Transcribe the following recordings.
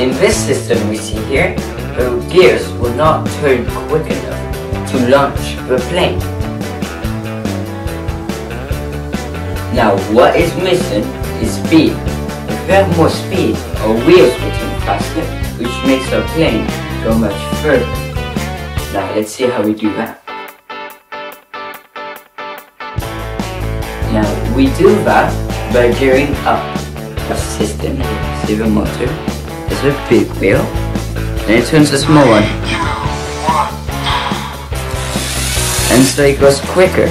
In this system we see here, the gears will not turn quick enough to launch the plane. Now what is missing is speed. If we have more speed, our wheels will turn faster, which makes our plane go much further. Now let's see how we do that. Now we do that by gearing up. Our system here, see the motor? Is a big wheel, and it turns a small one, and so it goes quicker.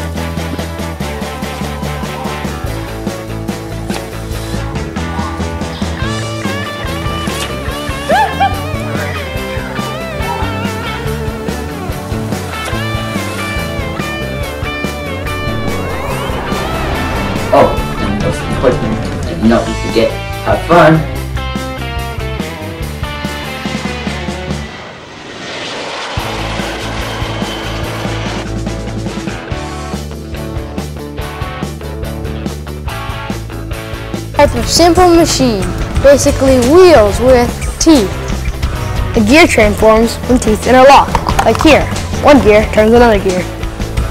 Oh, and most important, and not to forget, have fun. Type of simple machine, basically wheels with teeth. A gear train forms when teeth interlock, like here. One gear turns another gear.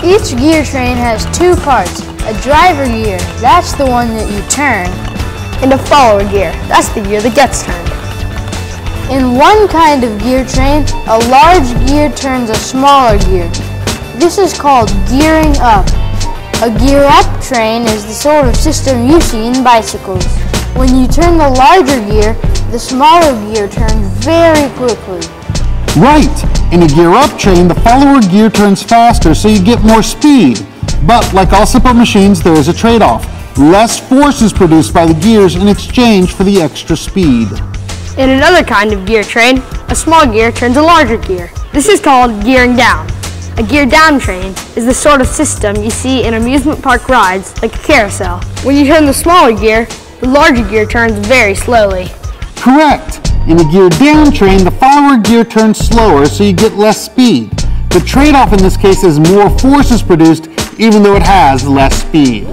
Each gear train has two parts. A driver gear, that's the one that you turn, and a follower gear, that's the gear that gets turned. In one kind of gear train, a large gear turns a smaller gear. This is called gearing up. A gear-up train is the sort of system you see in bicycles. When you turn the larger gear, the smaller gear turns very quickly. Right! In a gear-up train, the follower gear turns faster, so you get more speed. But like all simple machines, there is a trade-off. Less force is produced by the gears in exchange for the extra speed. In another kind of gear train, a small gear turns a larger gear. This is called gearing down. A gear-down train is the sort of system you see in amusement park rides, like a carousel. When you turn the smaller gear, the larger gear turns very slowly. Correct! In a gear-down train, the follower gear turns slower, so you get less speed. The trade-off in this case is more force is produced, even though it has less speed.